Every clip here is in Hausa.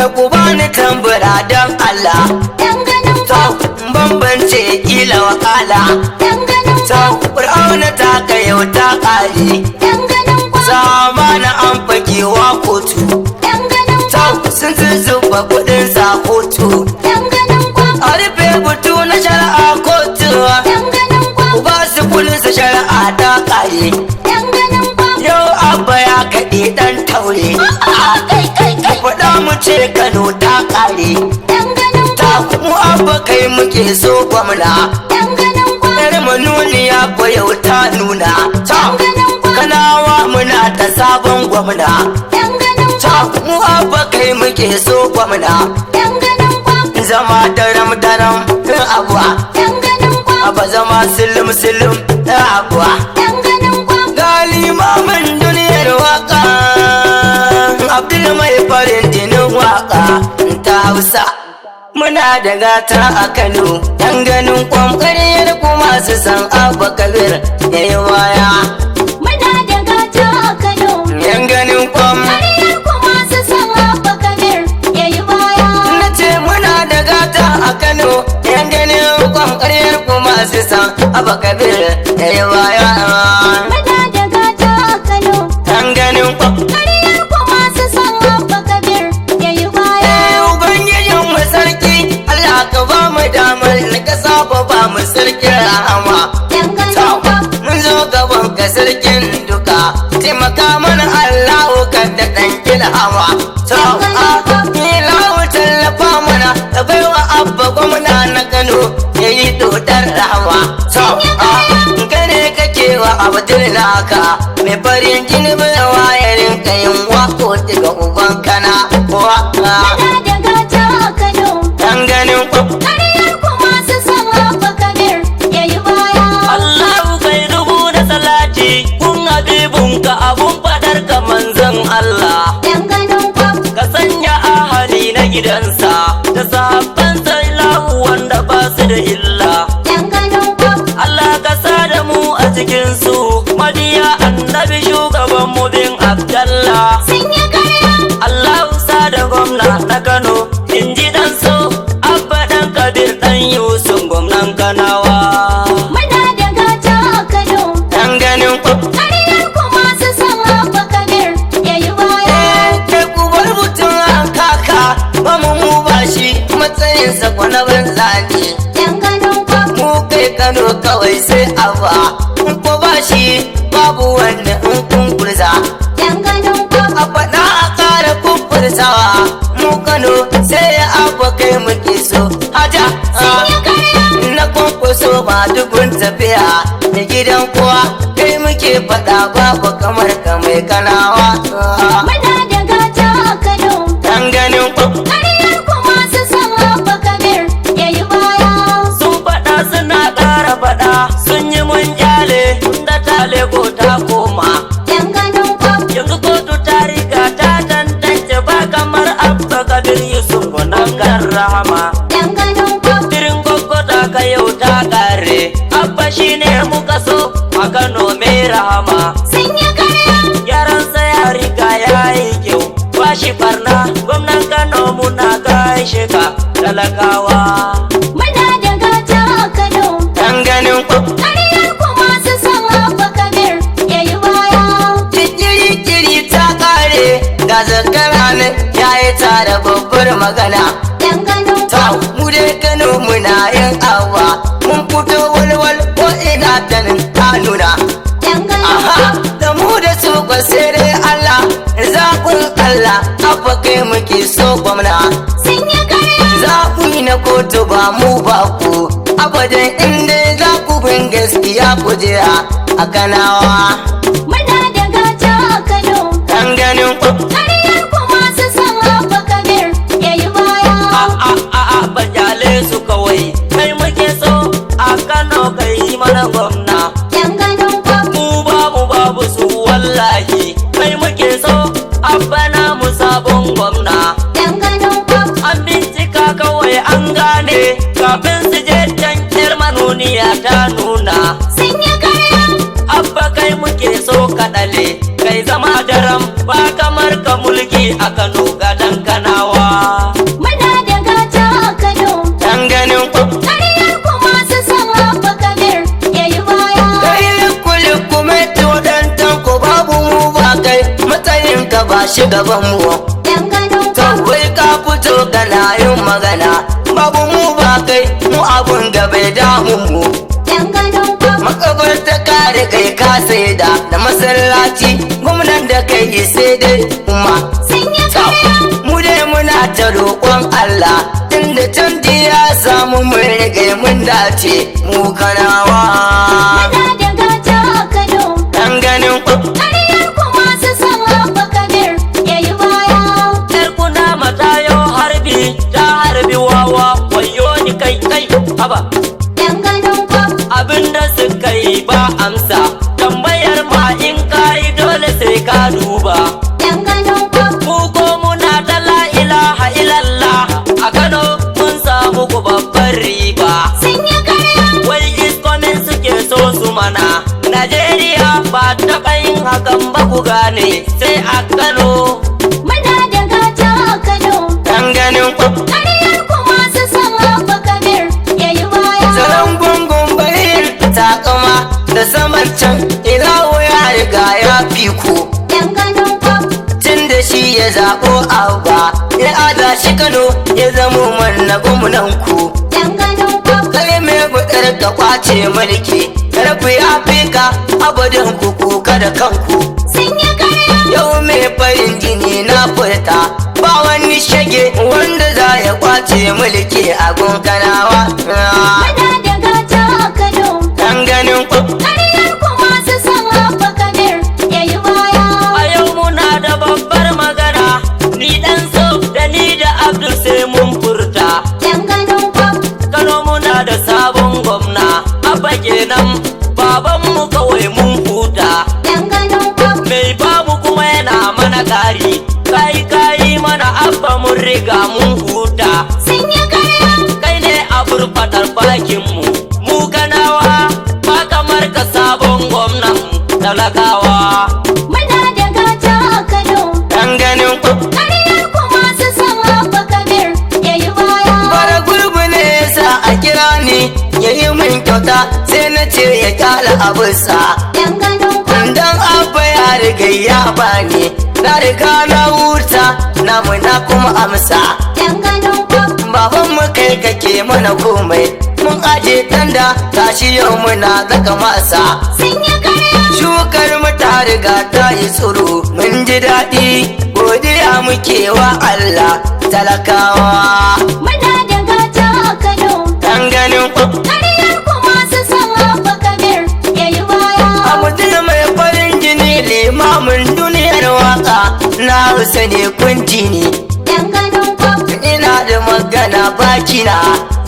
da ku bani tambura don Allah. Yan ganin kwam, Bambance kila wakala. yan ganin kwam, Fir'auna ta yau ta ƙare. yan ganin kwam, Zamana an fakewa kotu. yan ganin kwam, Sun zuzzuba kuɗin sa kotu. yan ganin kwam, A rufe butu na shari'a kotu. yan ganin kwam, Ku ba su kulisa shari'a ta ƙare. yan ganin kwam. Yau abba ya kaɗe ɗan taure. Kai kai kai, Faɗa mu ce Kano ta ƙare. yan ganin Ta kwam, kuma abba kai muke so gwamna. yan ganin kwam, Yar manuniya ko yau ta nuna. Ta yan ganin kwam, Kanawa muna ta sabon gwamna. yan ganin Ta kwam, kuma abba kai muke so gwamna. yan ganin kwam, Zama daram daram abuwa. yan ganin kwam, Abba zama silim silim abuwa. yan ganin kwam. Galimamin duniyar waka. Abdul mai farin jinin waka ta Hausa. Muna da gata a Kano, yan ganin kwamkariyar kuma su san Abba Kabir ya yi waya. Muna da gata a Kano, Yan ganin kwam, ƙaryar kuma su san Abba Kabir ya yi baya. na ce muna da gata a Kano, yan ganin kwamkariyar kuma su san Abba Kabir ya yi waya. Muna da gata a Kano, Yan ganin kwam, ƙaryar kuma su san Abba Kabir ya yi baya. Ubangijin mu sarki, Allah ka ba mu damar ka saba ba mu sarkin rahama. Yan ganin kwam, Mun zo gaban ka sarkin duka, taimaka mana Allahu ka da ɗan ilhama. Ilahu tallafa mana, da baiwa abba gwamna na Kano ya yi dodar rahama. Gane kake wa abdul naka, mai farin jini bai wayarin kayin wako daga uban kana waka. muna da gata a Kano, Yan ganin kwam, ƙaryar kuma su san Abba Kabir ya yi baya. Allahu kai rubu da salati kun habibunka abun fadar ka manzon Allah Yan ganin kwam, ka sanya ahali na gidansa da sahabbansa ilahu wanda ba su da illa yan ganin kwam, Allah ka sa da mu a cikin su madiya annabi shugaban mu bin Abdallah sun yi ƙarya. Allahu sa da gwamna na Kano in ji dan so abba dan Kabir dan Yusuf gwamnan Kanawa Muna da gata a Kano, yan ganin kwam. ƙaryar kuma su san Abba Kabir ya yi baya. Kai ku bar mutum an kaka, ba mu ba shi matsayinsa kwana banza ne. Yan ganin kwam, Mu kai Kano kawai sai aba, in ko ba shi babu wanda in kun kurza. yan ganin kwam, A faɗa a ƙara kuffurtawa, mu Kano sai ya abba kai muke so. Haja, sun yi ƙarya. na kwankwaso ba dukun tafiya, da gidan kowa kai muke faɗa babu kamar ka mai kanawa. Muna da gata a Kano, Dan ganin kwam. ƙaryar kuma su san Abba Kabir ya yi baya. sun faɗa suna ƙara faɗa sun yi mun kyale da tale ko ta koma Yan ganin kwam, yanzu kotu ta riga ta tantance ba kamar abba kabir yusuf nan kan rahama yan ganin kwam, dirin gwaggwata ka yau ta ƙare abba shine muka so a kano mai rahama sun yi ƙarya. yaransa ya riga ya yi kyau ba shi farna gwamnan kano muna gaishe ka talakawa Muna da gata a Kano, Dan ganin kwam. ƙaryar kuma su san Abba Kabir ya yi baya. Kiri ta kare ga zakara ne ya yi tare babbar magana. Yan ganin Ta kwam, mu dai Kano muna yin awa, mun fito walwal ko ina ta nan ta nuna. yan ganin Aha, kwam, da mu da su kwa sai dai Allah, zaɓin Allah, abba kai muke so gwamna. sun yi ƙarya. Zaɓi na kotu ba mu ba ku, abadan inda za ku bin gaskiya ku je a Kanawa. Muna da gata a Kano, Dan ganin kwam. ƙaryar kuma su san Abba Kabir ya yi baya. bajale su kawai kai muke so a kano kai mana gwamna Yan ganin kwam, mu babu su wallahi kai muke so abana mu sabon gwamna yan ganin kwam, an bincika kawai an gane kafin su je can yar manuniya ta nuna sun yi ƙarya. abba kai muke so kaɗale kai zama daram ba kamar ka mulki a kano gadon kanawa shi gaban mu. yan ganin Kawai ka fito kana yin magana, babu mu ba kai mu abun ga bai damun mu. yan ganin Makabar ta kare kai ka saida da masallaci, gwamnan da kai yi sai dai kuma. sun yi karya Mu dai muna ta roƙon Allah, tunda canji ya samu mun rage mun dace mu kanawa. muna da gata a Kano Dan ganin ku ƙaryar ku masu son Abba Kabir yayi baya Yar kuna matayo harbi ta harbi wawa wayo ni kai kai haba yan ganin abinda suka yi ba amsa tambayar ma in kai dole sai ka duba yan ganin mu ko muna ta la ilaha illallah a Kano mun samu ku babbar riba sun yi karya wai iskomin suke so su mana Najeriya ba taɓa yin hakan ba ku gane sai a Kano muna da gata a Kano dan ganin ku ƙaryar ku masu son Abba Kabir yayi baya Saran gungun bayin takama da saman can ilawo ya riga ya fi ku. yan ganin Tun da shi ya zaɓo Abba ya ada shi Kano ya zamo manna gwamnan ku. yan ganin Kai mai gudar ka kwace mulki, karfi ya fi ka abadin ku kuka da kanku. sun yi karya Yau mai farin jini na furta, ba wani shage wanda za ya kwace mulki a gunkanawa. muna da gata a Kano Dan ganin ku ƙaryar ku masu son Abba Kabir yayi baya A yau muna da babbar magana, ni dan so da ni da Abdul sai mun furta. yan ganin Kano muna da sabon gwamna, abba kenan babanmu kawai mun huta. yan ganin Mai babu kuma yana mana kari, kai mana abba mun riga mun huta. sun yi karya Kai ne abur fadar bakinmu, mu kanawa ba kamar ka sabon gwamnan talakawa. muna da gata a Kano dan ganin ku ƙaryar ku masu son Abba Kabir yayi baya bara gurbi ne yasa a kira ni yayi min kyauta sai na ce ya kyala abinsa. yan ganin Dan abba ya riga ya bani, na riga na huta namu na kuma amsa. yan ganin Baban mu kai kake mana komai, mun aje tanda tashi yau muna zaka masa. sun yi karya Shukar mu ta riga ta yi tsiro, mun ji daɗi godiya muke wa Allah talakawa. muna da gata a Kano Dan ganin ku ƙaryar ku masu son Abba Kabir yayi baya abu mai farin jini limamin duniyar waka na hausa ne kunji ne. yan ganin Ina da magana bakina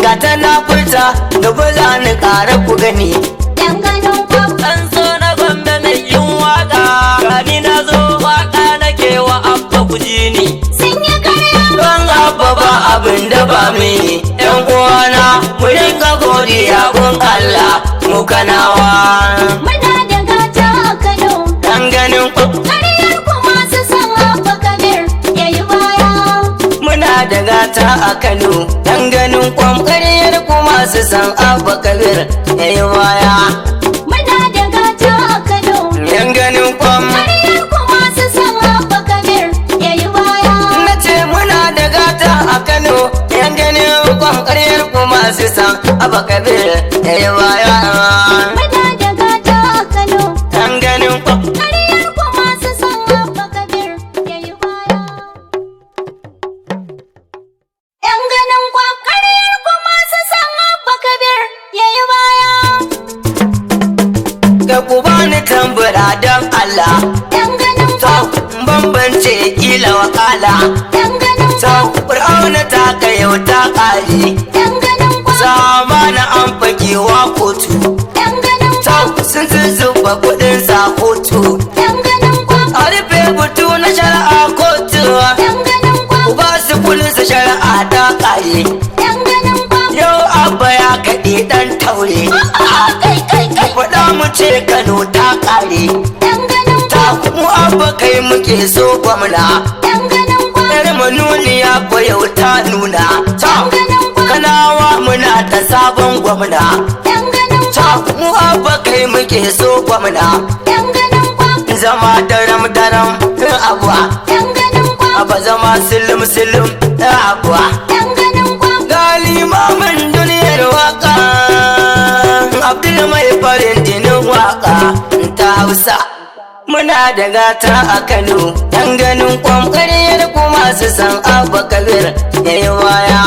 ga ta na furta gaba za ni ƙara ku gani. yan ganin Dan so na Gombe mai yin waka, gani na zo waka nake wa abba ku ji ni. sun yi karya Don abba ba abin da ba mini ‘yan uwana mu rinka godiya gun Allah mu kanawa. muna da gata a Kano Dan ganin ku ƙaryar ku masu son Abba Kabir yayi baya muna da gata a Kano. Dan ganin kwam ƙaryar ku masu san abba kabir yayi waya. muna da gata a Kano Yan ganin kwam ƙaryar ku masu son Abba Kabir yayi baya na ce muna da gata a Kano. Yan ganin kwam ƙaryar ku masu san abba kabir yayi waya. muna da gata a Kano Dan ganin kwam ƙaryar ku masu son Abba Kabir yayi baya yan ganin ƙaryar ku masu son Abba Kabir yayi baya ka ku bani tambura don Allah. yan ganin To bambance kila wakala. yan ganin To Fir'auna ta yau ta ƙare. yan ganin Zamana an fakewa kotu. yan ganin To sun zuzzuba kuɗin sa kotu. yan ganin A rufe butu na shari'a kotu. yan ganin Ku ba su kuɗin sa shari'a ta ƙare. yan ganin Yau abba ya kaɗe ɗan taure. Ku faɗa mu ce Kano ta ƙare. yan ganin Ta mu abba kai muke so gwamna. yan ganin Yar manuniya ko yau ta nuna. Ta kanawa muna ta sabon gwamna. yan ganin Ta mu abba kai muke so gwamna. yan ganin Zama daram daram abuwa. yan kowa silim abuwa yan ganin kwam gali mamun duniyar waka Abdul mai farin jinin waka ta Hausa muna da gata a Kano yan ganin kwam ƙaryar kuma su san Abba Kabir yayi waya